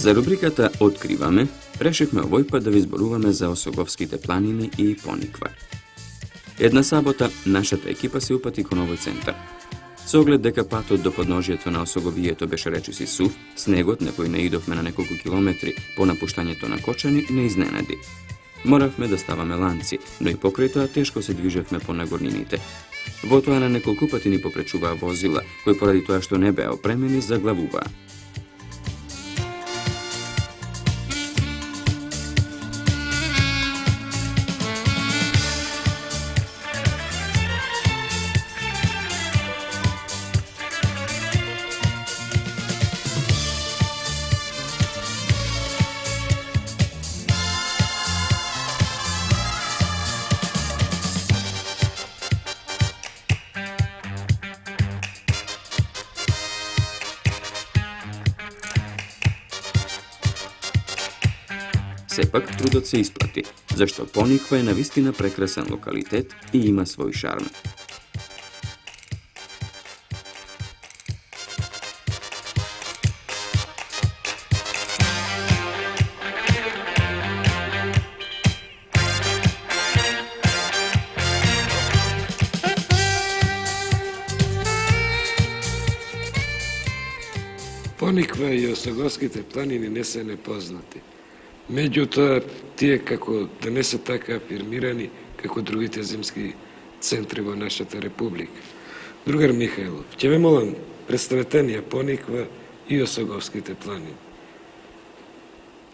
За рубриката Откриваме, решихме овој пат да ви зборуваме за Осоговските планини и Пониква. Една сабота, нашата екипа се упати кон овој центар. Со оглед дека патот до подножието на Осоговието беше речиси сув, снегот на кој не идовме на неколку километри по напуштањето на Кочани не изненади. Моравме да ставаме ланци, но и покрај тоа тешко се движевме по нагорнините. Во тоа на неколку пати ни попречуваа возила, кои поради тоа што не беа опремени заглавуваа. Сепак трудот се исплати, зашто Пониква е навистина прекрасен локалитет и има свој шарм. Пониква и Осоговските планини не се непознати. Меѓутоа, тие како да не се така афирмирани како другите земски центри во нашата република. Другар Михајлов, ќе ве молам, представете ни Пониква и Осоговските планини.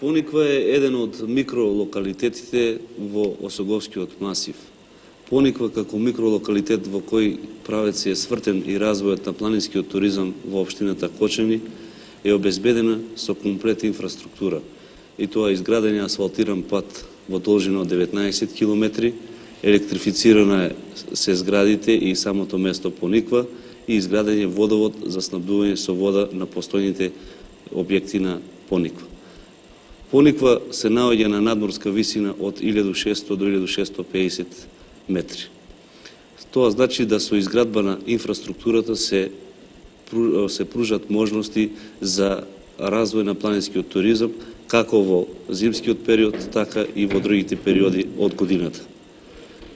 Пониква е еден од микролокалитетите во Осоговскиот масив. Пониква како микролокалитет во кој правец е свртен и развојот на планинскиот туризам во општината Кочани е обезбедена со комплет инфраструктура. И тоа изграден асфалтиран пат во должина од 19 км, електрифицирана се зградите и самото место Пониква и изграден е водовод за снабдување со вода на постојните објекти на Пониква. Пониква се наоѓа на надморска висина од 1600 до 1650 метри. Тоа значи да со изградба на инфраструктурата се пружат можности за развој на планинскиот туризам, како во зимскиот период, така и во другите периоди од годината.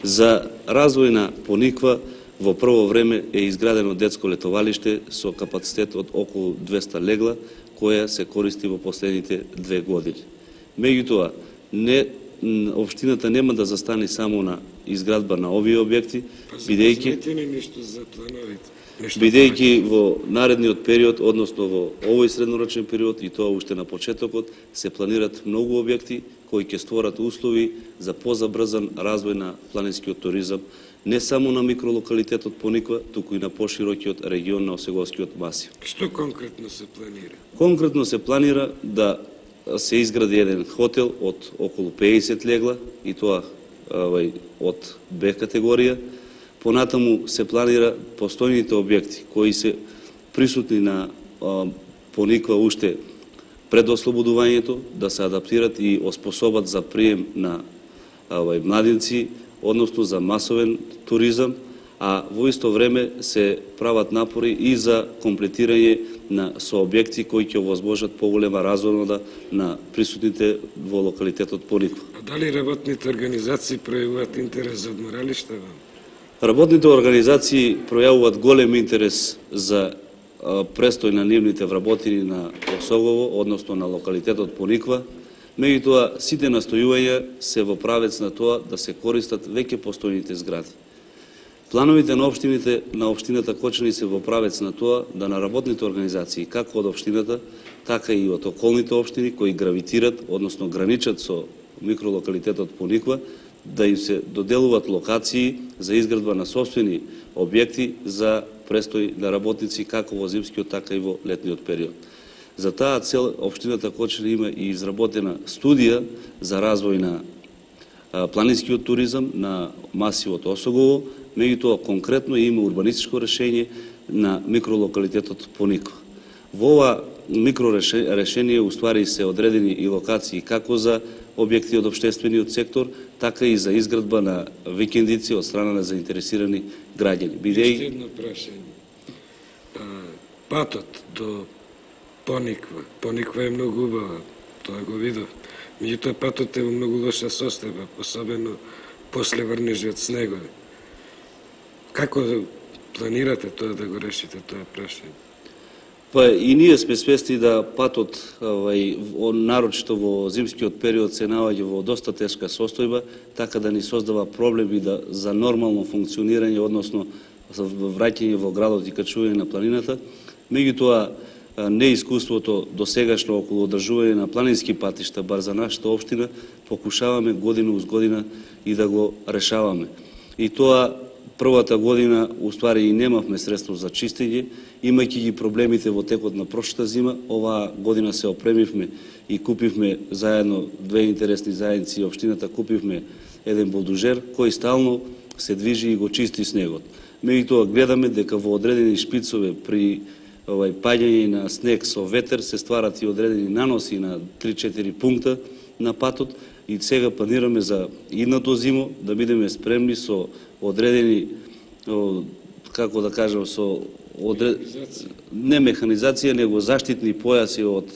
За развој на Пониква во прво време е изградено детско летовалиште со капацитет од околу 200 легла, која се користи во последните 2 години. Меѓутоа, општината нема да застане само на изградба на овие објекти, бидејќи во наредниот период, односно во овој среднорочен период и тоа уште на почетокот, се планират многу објекти кои ќе створат услови за позабрзан развој на планинскиот туризам, не само на микролокалитетот Пониква, туку и на поширокиот регион на Осоговскиот масив. Што конкретно се планира? Конкретно се планира да се изгради еден хотел од околу 50 легла и тоа од Б категорија. Понатаму се планира постојните објекти кои се присутни на Пониква уште пред ослободувањето да се адаптират и оспособат за прием на младинци, односно за масовен туризам, а во исто време се прават напори и за комплетирање со објекти кои ќе овозможат поголема разонода на присутните во локалитетот Пониква. А дали работните организации пројавуваат интерес за одморалишта? Работните организации пројавуваат голем интерес за престој на нивните вработени на Осогово, односно на локалитетот Пониква. Меѓутоа, сите настојувања се во правец на тоа да се користат веќе постојните згради. Плановите на општината Кочани се во правец на тоа да на работните организации, како од општината, така и од околните општини кои гравитират, односно граничат со микролокалитетот Пониква, да им се доделуваат локации за изградба на собствени објекти за престој на работници како во зимскиот, така и во летниот период. За таа цел општината Кочани има и изработена студија за развој на планинскиот туризам на масивот Осогово, меѓутоа конкретно има урбанистичко решение на микролокалитетот Пониква. Во ова микрорешение уствари се одредени и локации како за објекти од општествениот сектор, така и за изградба на викендици од страна на заинтересирани граѓани. Уште едно прашање. Патот до Пониква. Пониква е многу убава, тоа го видов. Меѓутоа патот е во многу лоша состојба, особено после врнежи од снегови. Како планирате тоа да го решите тоа прашање? Па и ние сме свесни да патот, нарочито во зимскиот период, се наоѓа во доста тешка состојба, така да ни создава проблеми за нормално функционирање, односно враќање во градот и качување на планината. Меѓутоа, неискуството досегашно околу одржување на планински патишта, бар за нашата општина, покушаваме година уз година и да го решаваме. И тоа првата година, уствари, и немавме средство за чистење, имајќи ги проблемите во текот на прошлата зима. Оваа година се опремивме и купивме заедно, две интересни заедници, општината купивме еден булдожер кој стално се движи и го чисти снегот. Меѓутоа гледаме дека во одредени шпицове при паѓање на снег со ветер се стварат и одредени наноси на 3-4 пункта на патот, и сега планираме за идното зимо да бидеме спремни со одредени, како да кажам, со не механизација, него заштитни појаси од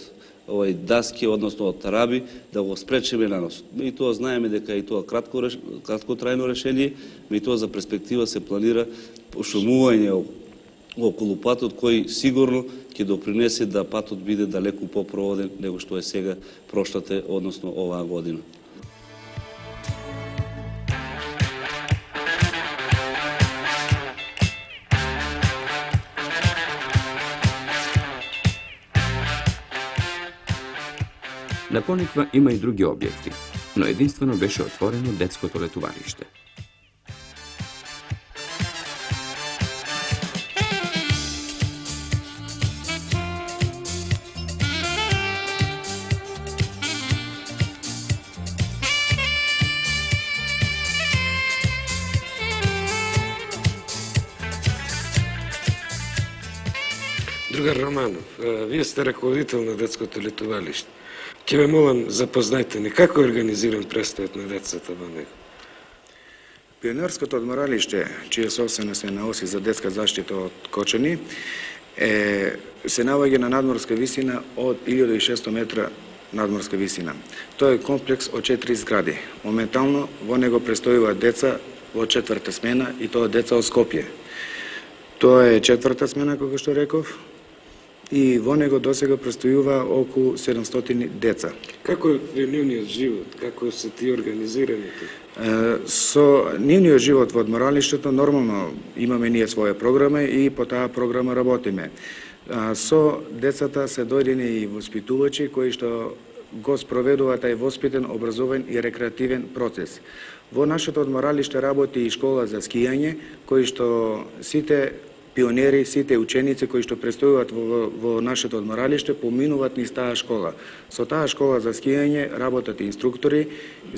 даски, односно од тараби, да го спречиме наносот. И тоа знаеме дека и тоа краткотрајно решение, и тоа за перспектива се планира пошумување околу патот, кој сигурно ќе допринесе да патот биде далеку попроводен него што е сега прошлата, односно оваа година. На Пониква има и други објекти, но единствено беше отворено детското летувалиште. Другар Романов, вие сте раководител на детското летувалиште. Ќе ме молам, запознајте ни како е организиран престојот на децата во него. Пионерското одморалиште, чија собственост е на Оси за детска заштита од Кочани, се наоѓа на надморска висина од 1600 метра надморска висина. Тоа е комплекс од 4 згради. Моментално во него престојуваат деца во четврта смена, и тоа деца од Скопје. Тоа е четврта смена, како што реков, и во него досега престојува околу 700 деца. Како е нивниот живот? Како се ти организирани? Со нивниот живот во одморалиштето нормално имаме ние своја програма и по таа програма работиме. Со децата се дојдени и воспитувачи кои што го спроведуваат тај воспитен, образовен и рекреативен процес. Во нашето одморалиште работи и школа за скијање, кои што сите пионери, сите ученици кои што престојуваат во нашето одморалиште поминуваат низ таа школа. Со таа школа за скијање работат инструктори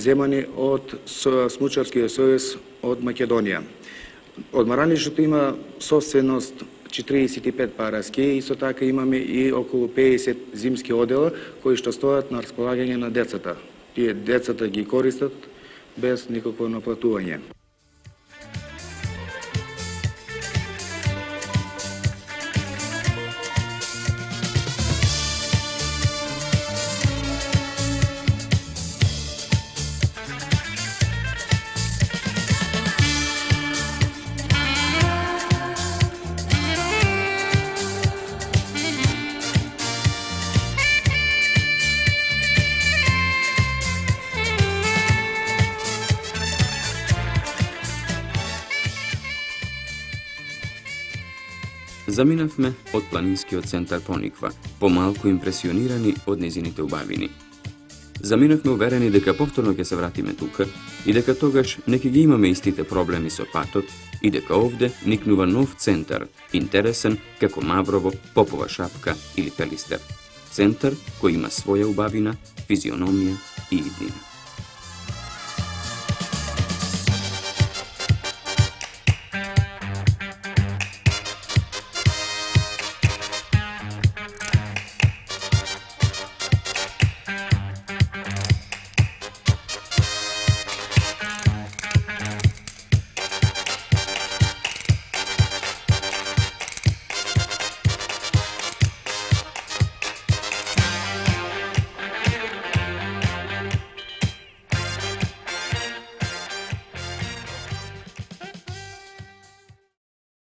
земани од Смучарскиот сојуз од Македонија. Одморалиштето има собственост 45 пара ски, и со така имаме и околу 50 зимски одела кои што стојат на располагање на децата. Тие децата ги користат без никакво наплатување. Заминавме од планинскиот центар Пониква, помалку импресионирани од незините убавини. Заминавме уверени дека повторно ќе се вратиме тука и дека тогаш не ќе ги имаме истите проблеми со патот и дека овде никнува нов центар, интересен како Маврово, Попова шапка или Пелистер. Центар кој има своја убавина, физиономија и иднина.